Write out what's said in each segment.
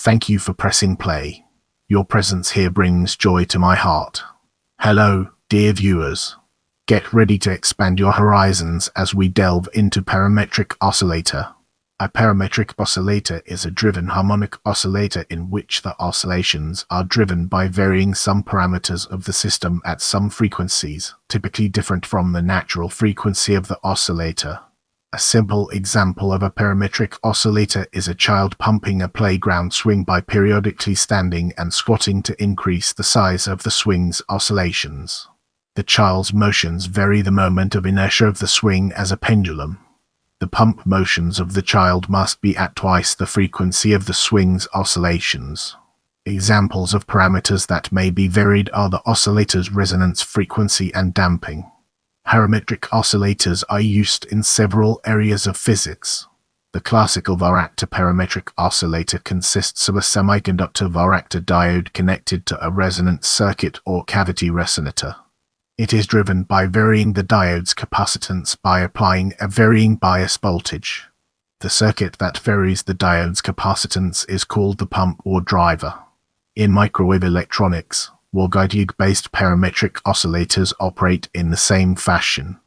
Thank you for pressing play. Your presence here brings joy to my heart. Hello, dear viewers. Get ready to expand your horizons as we delve into parametric oscillator. A parametric oscillator is a driven harmonic oscillator in which the oscillations are driven by varying some parameters of the system at some frequencies, typically different from the natural frequency of the oscillator. A simple example of a parametric oscillator is a child pumping a playground swing by periodically standing and squatting to increase the size of the swing's oscillations. The child's motions vary the moment of inertia of the swing as a pendulum. The pump motions of the child must be at twice the frequency of the swing's oscillations. Examples of parameters that may be varied are the oscillator's resonance frequency and damping. Parametric oscillators are used in several areas of physics. The classical varactor parametric oscillator consists of a semiconductor varactor diode connected to a resonant circuit or cavity resonator. It is driven by varying the diode's capacitance by applying a varying bias voltage. The circuit that varies the diode's capacitance is called the pump or driver. In microwave electronics, YAG-based parametric oscillators operate in the same fashion.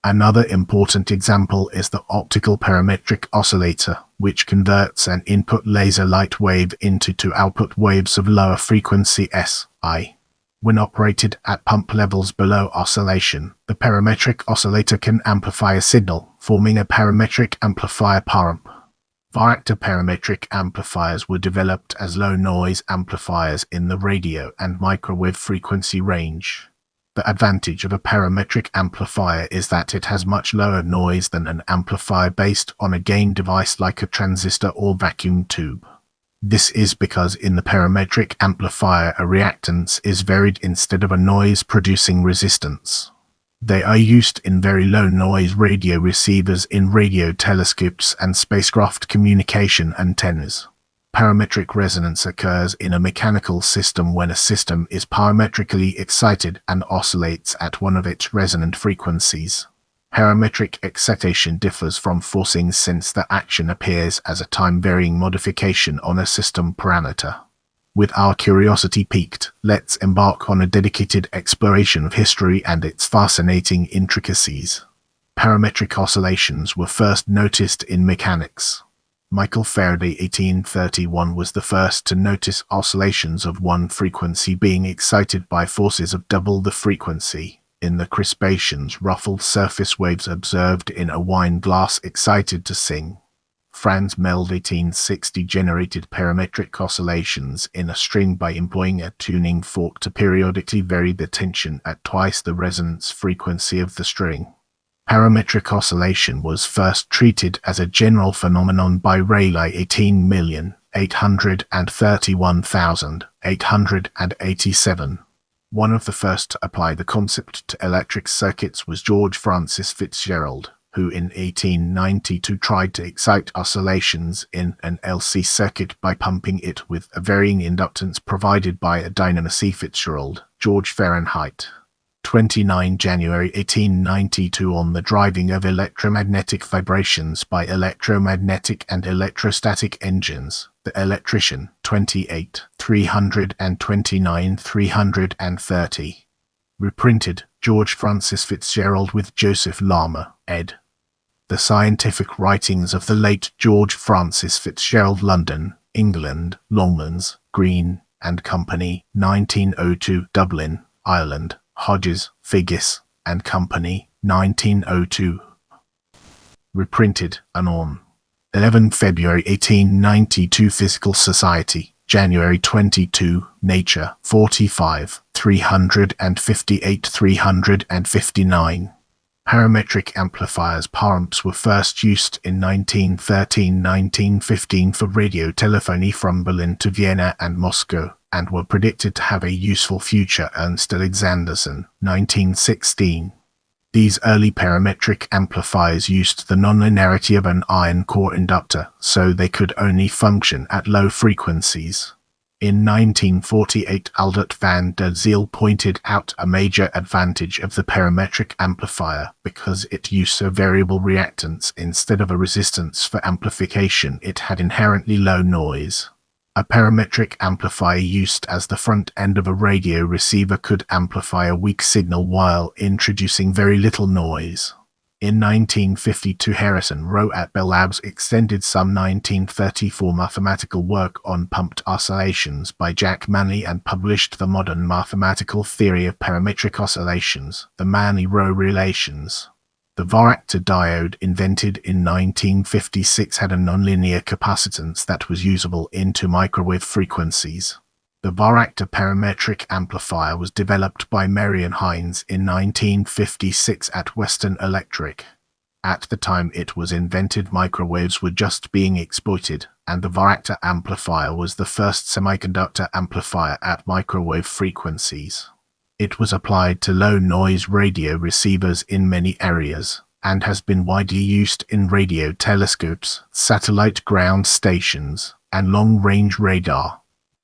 Another important example is the optical parametric oscillator, which converts an input laser light wave into two output waves of lower frequency Si. When operated at pump levels below oscillation, the parametric oscillator can amplify a signal, forming a parametric amplifier paramp. Varactor parametric amplifiers were developed as low-noise amplifiers in the radio and microwave frequency range. The advantage of a parametric amplifier is that it has much lower noise than an amplifier based on a gain device like a transistor or vacuum tube. This is because in the parametric amplifier a reactance is varied instead of a noise-producing resistance. They are used in very low-noise radio receivers in radio telescopes and spacecraft communication antennas. Parametric resonance occurs in a mechanical system when a system is parametrically excited and oscillates at one of its resonant frequencies. Parametric excitation differs from forcing since the action appears as a time-varying modification on a system parameter. With our curiosity piqued, let's embark on a dedicated exploration of history and its fascinating intricacies. Parametric oscillations were first noticed in mechanics. Michael Faraday 1831 was the first to notice oscillations of one frequency being excited by forces of double the frequency. In the crispations, ruffled surface waves observed in a wine glass excited to sing. Franz Meld 1860 generated parametric oscillations in a string by employing a tuning fork to periodically vary the tension at twice the resonance frequency of the string. Parametric oscillation was first treated as a general phenomenon by Rayleigh 18,831,887. One of the first to apply the concept to electric circuits was George Francis Fitzgerald, who in 1892 tried to excite oscillations in an LC circuit by pumping it with a varying inductance provided by a dynamo. C. Fitzgerald, George Fahrenheit. 29 January 1892 on the driving of electromagnetic vibrations by electromagnetic and electrostatic engines. The Electrician, 28, 329, 330. Reprinted, George Francis Fitzgerald with Joseph Larmor, ed. The Scientific Writings of the late George Francis Fitzgerald, London, England, Longmans, Green and Company, 1902, Dublin, Ireland, Hodges, Figgis and Company, 1902. Reprinted, anon. 11 February 1892 Physical Society, January 22, Nature, 45, 358, 359. Parametric amplifiers paramps were first used in 1913-1915 for radio telephony from Berlin to Vienna and Moscow, and were predicted to have a useful future. Ernst Alexanderson, 1916. These early parametric amplifiers used the nonlinearity of an iron core inductor, so they could only function at low frequencies. In 1948, Aldert van der Zeel pointed out a major advantage of the parametric amplifier because it used a variable reactance instead of a resistance for amplification. It had inherently low noise. A parametric amplifier used as the front end of a radio receiver could amplify a weak signal while introducing very little noise. In 1952, Harrison wrote at Bell Labs extended some 1934 mathematical work on pumped oscillations by Jack Manley and published the modern mathematical theory of parametric oscillations, the Manley-Rowe relations. The varactor diode, invented in 1956, had a nonlinear capacitance that was usable into microwave frequencies. The varactor parametric amplifier was developed by Marion Hines in 1956 at Western Electric. At the time it was invented, microwaves were just being exploited, and the varactor amplifier was the first semiconductor amplifier at microwave frequencies. It was applied to low-noise radio receivers in many areas, and has been widely used in radio telescopes, satellite ground stations, and long-range radar.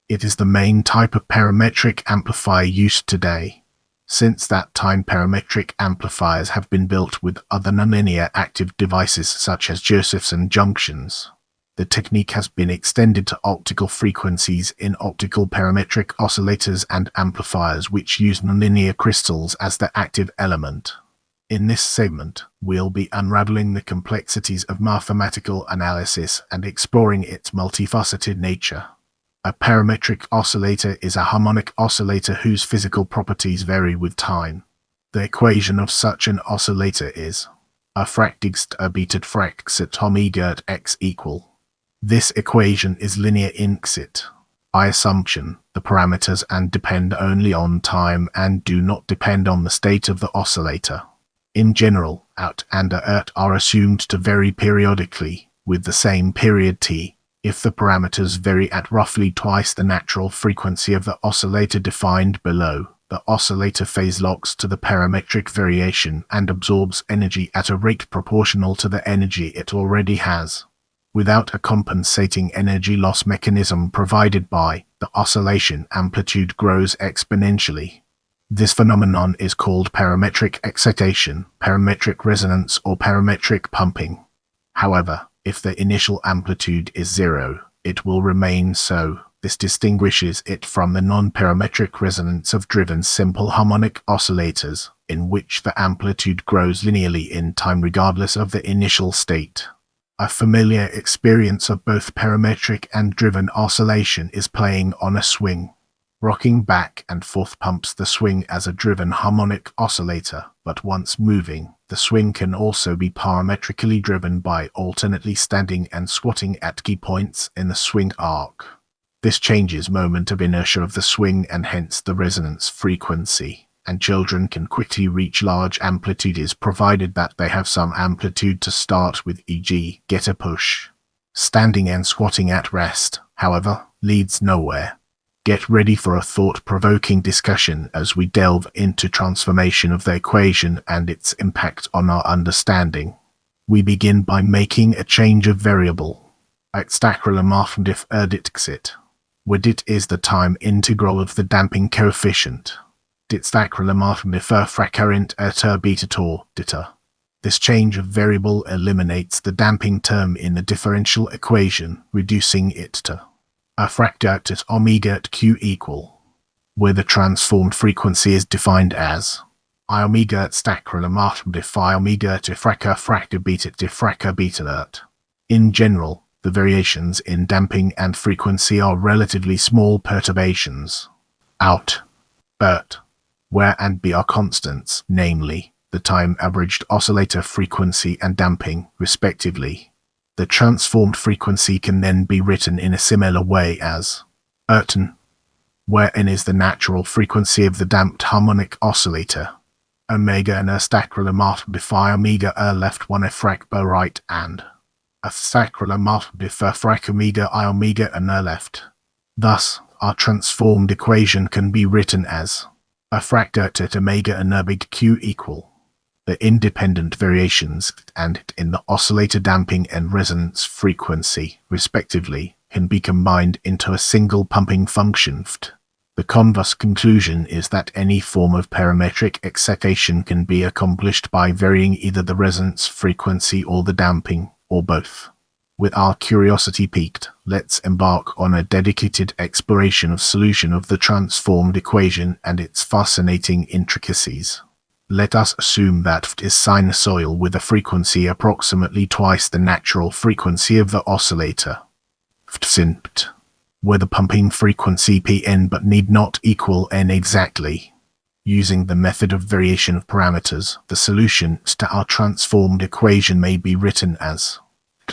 It is the main type of parametric amplifier used today. Since that time, parametric amplifiers have been built with other nonlinear active devices such as Josephson junctions. The technique has been extended to optical frequencies in optical parametric oscillators and amplifiers which use nonlinear crystals as the active element. In this segment, we'll be unraveling the complexities of mathematical analysis and exploring its multifaceted nature. A parametric oscillator is a harmonic oscillator whose physical properties vary with time. The equation of such an oscillator is a fractigst abited fraxit omega at x equal. This equation is linear in xit. By assumption, the parameters and depend only on time and do not depend on the state of the oscillator. In general, out and ert are assumed to vary periodically, with the same period t. If the parameters vary at roughly twice the natural frequency of the oscillator defined below, the oscillator phase locks to the parametric variation and absorbs energy at a rate proportional to the energy it already has, without a compensating energy loss mechanism provided by the oscillation. Amplitude grows exponentially. This phenomenon is called parametric excitation, parametric resonance, or parametric pumping. However, if the initial amplitude is zero, it will remain so. This distinguishes it from the non-parametric resonance of driven simple harmonic oscillators, in which the amplitude grows linearly in time regardless of the initial state. A familiar experience of both parametric and driven oscillation is playing on a swing. Rocking back and forth pumps the swing as a driven harmonic oscillator, but once moving, the swing can also be parametrically driven by alternately standing and squatting at key points in the swing arc. This changes moment of inertia of the swing and hence the resonance frequency, and children can quickly reach large amplitudes provided that they have some amplitude to start with, e.g. get a push. Standing and squatting at rest, however, leads nowhere. Get ready for a thought-provoking discussion as we delve into transformation of the equation and its impact on our understanding. We begin by making a change of variable. Extacrylomorphdif erditxit, where dit is the time integral of the damping coefficient. Ditstacrylomorphdif fracurrent betator dita. This change of variable eliminates the damping term in the differential equation, reducing it to a fractat at omega at q equal, where the transformed frequency is defined as I omega at stacrylomorphdif I omega at fracca fracta beta diffracca beta at. In general, the variations in damping and frequency are relatively small perturbations. Out, ert, where and b are constants, namely, the time-averaged oscillator frequency and damping, respectively. The transformed frequency can then be written in a similar way as erten, where n is the natural frequency of the damped harmonic oscillator, omega and stacrylomorphdif I omega left 1 frac right and a stacrylomorphdif frac omega I omega left. Thus, our transformed equation can be written as a fractat at omega big q equal the independent variations and in the oscillator damping and resonance frequency, respectively, can be combined into a single pumping function. The converse conclusion is that any form of parametric excitation can be accomplished by varying either the resonance frequency or the damping, or both. With our curiosity piqued, let's embark on a dedicated exploration of solution of the transformed equation and its fascinating intricacies. Let us assume that Ft is sinusoidal with a frequency approximately twice the natural frequency of the oscillator. Ft sin Pt, where the pumping frequency Pn but need not equal n exactly. Using the method of variation of parameters, the solution to our transformed equation may be written as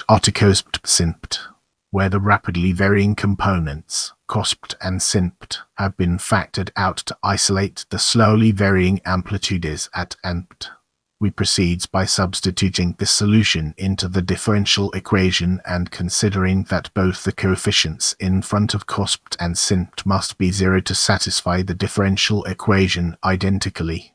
articos Pt sin Pt, where the rapidly varying components, cos Pt and sin Pt, have been factored out to isolate the slowly varying amplitudes at n Pt. We proceed by substituting this solution into the differential equation and considering that both the coefficients in front of cos Pt and sin Pt must be 0 to satisfy the differential equation identically.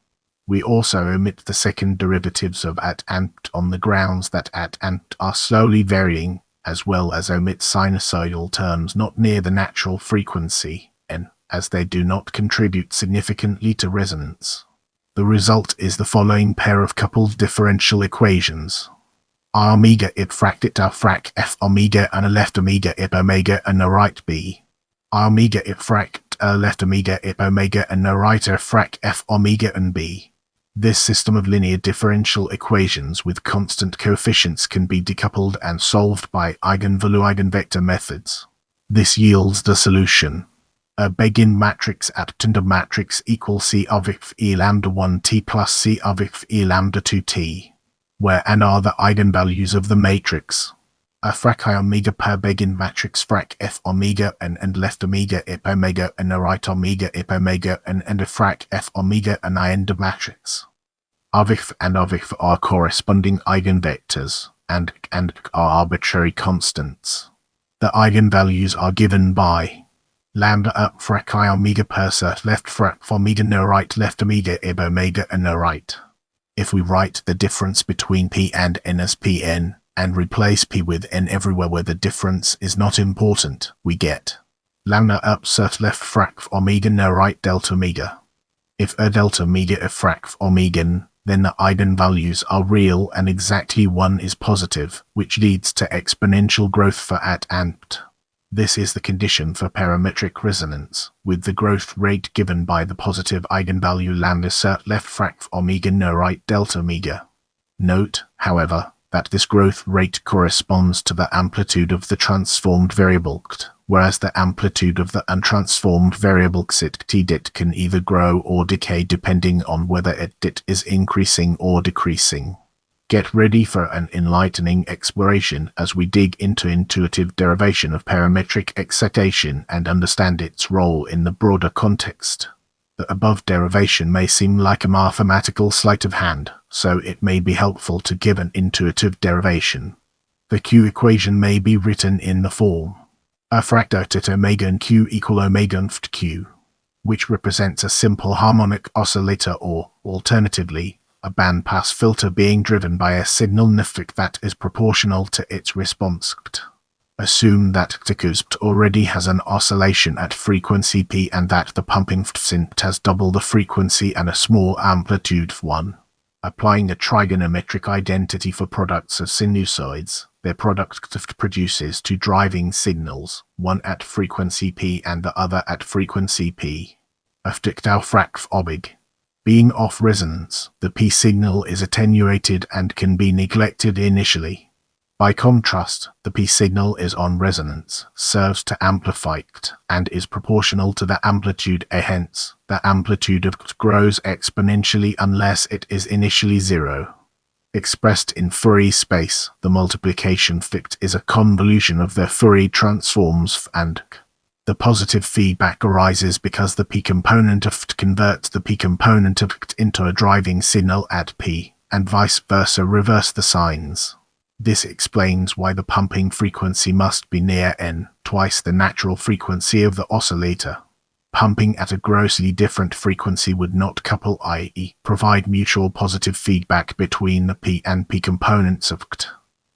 We also omit the second derivatives of at and Pt on the grounds that at and Pt are slowly varying, as well as omit sinusoidal terms not near the natural frequency, n, as they do not contribute significantly to resonance. The result is the following pair of coupled differential equations. R omega ip frac it a frac f omega and a left omega ip omega and a right b. R omega ip frac a left omega ip omega and a right a frac f omega and b. This system of linear differential equations with constant coefficients can be decoupled and solved by eigenvalue-eigenvector methods. This yields the solution. A begin matrix at tandem matrix equals C of if E lambda 1t plus C of if E lambda 2t, where n are the eigenvalues of the matrix. A frac I omega per begin matrix frac f omega and left omega ip omega and a right omega ip omega and a frac f omega and I end of matrix. Of if and of if are corresponding eigenvectors, and are arbitrary constants. The eigenvalues are given by lambda up frac I omega per cert left frac omega no right left omega ib omega and no right. If we write the difference between p and n as pn, and replace p with n everywhere where the difference is not important, we get lambda up cert left frac omega no right delta omega. If a delta omega a frac omega, then the eigenvalues are real and exactly 1 is positive, which leads to exponential growth for at and Pt. This is the condition for parametric resonance, with the growth rate given by the positive eigenvalue lambda cert left frac omega no right delta omega. Note, however, that this growth rate corresponds to the amplitude of the transformed variable ct, whereas the amplitude of the untransformed variable ct can either grow or decay depending on whether it is increasing or decreasing. Get ready for an enlightening exploration as we dig into intuitive derivation of parametric excitation and understand its role in the broader context. The above derivation may seem like a mathematical sleight of hand, so it may be helpful to give an intuitive derivation. The Q equation may be written in the form a frac at omega and Q equal omega and Ft Q, which represents a simple harmonic oscillator or, alternatively, a bandpass filter being driven by a signal Ft that is proportional to its response Pt. Assume that Pt already has an oscillation at frequency P and that the pumping Ft sin Pt has double the frequency and a small amplitude F1. Applying a trigonometric identity for products of sinusoids, their product Ft produces two driving signals, one at frequency P and the other at frequency P. Ft tau frac obig. Being off resonance, the P signal is attenuated and can be neglected initially. By contrast, the P signal is on resonance, serves to amplify Ct, and is proportional to the amplitude A. Hence, the amplitude of Ct grows exponentially unless it is initially 0. Expressed in Fourier space, the multiplication Ft is a convolution of their Fourier transforms F and K. The positive feedback arises because the P component of Ft converts the P component of Ct into a driving signal at P, and vice versa reverse the signs. This explains why the pumping frequency must be near n, twice the natural frequency of the oscillator. Pumping at a grossly different frequency would not couple, i.e., provide mutual positive feedback between the P and P components of Ct.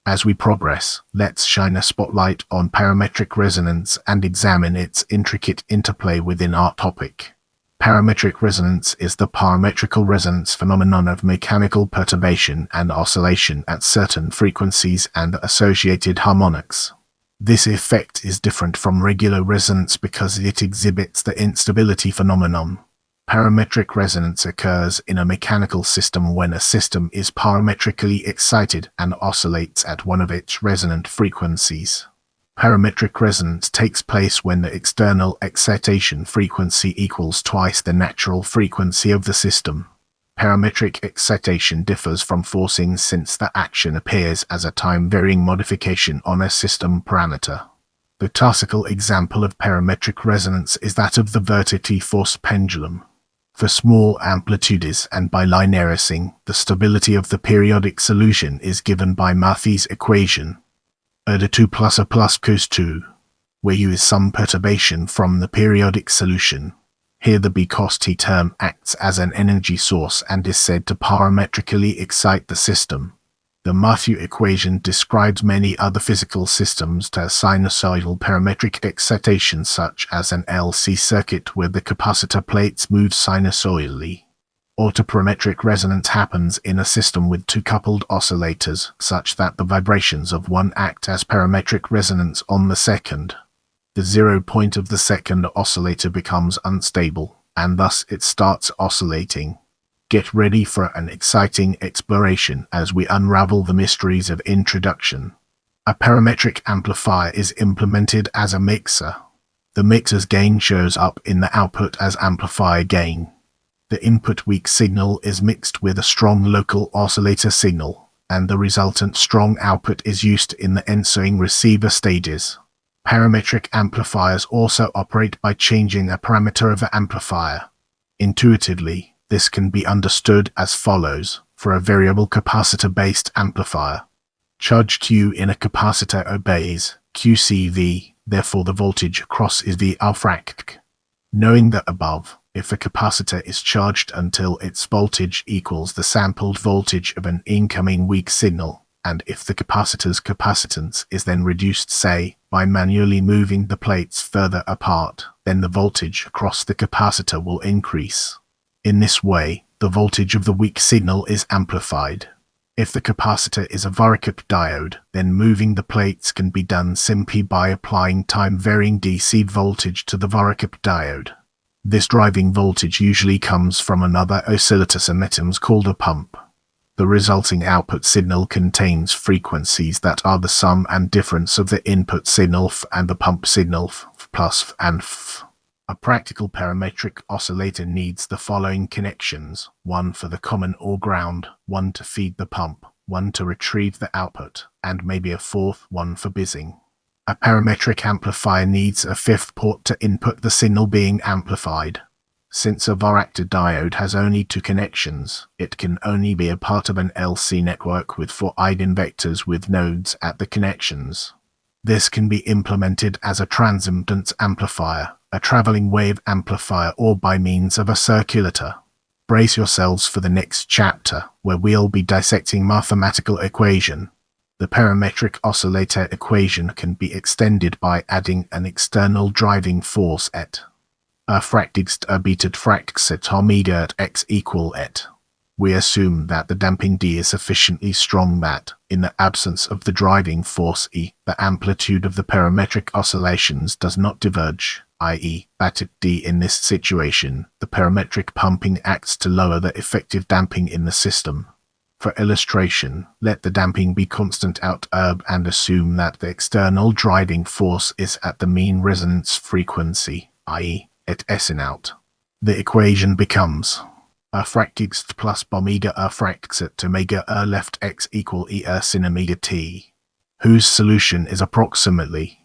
As we progress, let's shine a spotlight on parametric resonance and examine its intricate interplay within our topic. Parametric resonance is the parametrical resonance phenomenon of mechanical perturbation and oscillation at certain frequencies and associated harmonics. This effect is different from regular resonance because it exhibits the instability phenomenon. Parametric resonance occurs in a mechanical system when a system is parametrically excited and oscillates at one of its resonant frequencies. Parametric resonance takes place when the external excitation frequency equals twice the natural frequency of the system. Parametric excitation differs from forcing since the action appears as a time-varying modification on a system parameter. The classical example of parametric resonance is that of the vertically forced pendulum. For small amplitudes and by linearizing, the stability of the periodic solution is given by Murphy's equation. Order 2 plus a plus cos 2, where u is some perturbation from the periodic solution. Here the b cos t term acts as an energy source and is said to parametrically excite the system. The Murphy equation describes many other physical systems to sinusoidal parametric excitation, such as an LC circuit where the capacitor plates move sinusoidally. Autoparametric resonance happens in a system with two coupled oscillators, such that the vibrations of one act as parametric resonance on the second. The 0 point of the second oscillator becomes unstable, and thus it starts oscillating. Get ready for an exciting exploration as we unravel the mysteries of introduction. A parametric amplifier is implemented as a mixer. The mixer's gain shows up in the output as amplifier gain. The input weak signal is mixed with a strong local oscillator signal, and the resultant strong output is used in the ensuing receiver stages. Parametric amplifiers also operate by changing a parameter of the amplifier. Intuitively, this can be understood as follows. For a variable capacitor-based amplifier, charge Q in a capacitor obeys QCV, therefore the voltage across is the varactor. Knowing the above, if a capacitor is charged until its voltage equals the sampled voltage of an incoming weak signal, and if the capacitor's capacitance is then reduced, say, by manually moving the plates further apart, then the voltage across the capacitor will increase. In this way, the voltage of the weak signal is amplified. If the capacitor is a varactor diode, then moving the plates can be done simply by applying time-varying DC voltage to the varactor diode. This driving voltage usually comes from another oscillator, sometimes called a pump. The resulting output signal contains frequencies that are the sum and difference of the input signal F and the pump signal F plus F and F. A practical parametric oscillator needs the following connections: one for the common or ground, one to feed the pump, one to retrieve the output, and maybe a fourth one for biasing. A parametric amplifier needs a fifth port to input the signal being amplified. Since a varactor diode has only two connections, it can only be a part of an LC network with 4 eigenvectors with nodes at the connections. This can be implemented as a transimpedance amplifier, a traveling wave amplifier, or by means of a circulator. Brace yourselves for the next chapter, where we'll be dissecting mathematical equation. The parametric oscillator equation can be extended by adding an external driving force et. A fractigst abited fractset omega at x equal et. We assume that the damping D is sufficiently strong that, in the absence of the driving force E, the amplitude of the parametric oscillations does not diverge, i.e., that at D in this situation, the parametric pumping acts to lower the effective damping in the system. For illustration, let the damping be constant out and assume that the external driving force is at the mean resonance frequency, i.e., at S in out. The equation becomes a fractigst plus omega a fractset omega left x equal e sin omega t, whose solution is approximately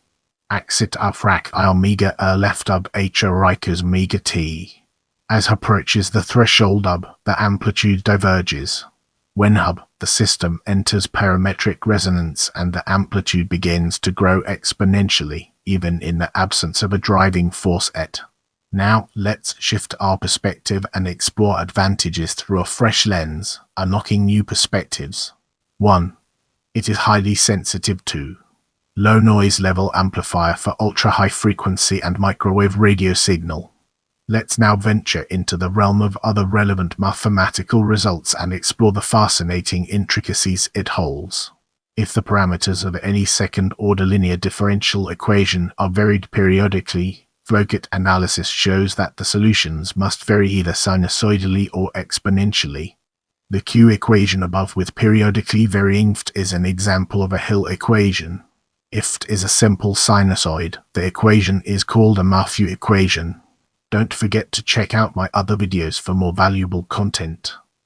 axit a frac I omega left h right as omega t. As approaches the threshold the amplitude diverges. When the system enters parametric resonance and the amplitude begins to grow exponentially, even in the absence of a driving force et. Now, let's shift our perspective and explore advantages through a fresh lens, unlocking new perspectives. 1. It is highly sensitive to low noise level amplifier for ultra-high frequency and microwave radio signal. Let's now venture into the realm of other relevant mathematical results and explore the fascinating intricacies it holds. If the parameters of any second-order linear differential equation are varied periodically, Vogel analysis shows that the solutions must vary either sinusoidally or exponentially. The Q equation above with periodically varying ft is an example of a Hill equation. If ft is a simple sinusoid, the equation is called a Mathieu equation. Don't forget to check out my other videos for more valuable content.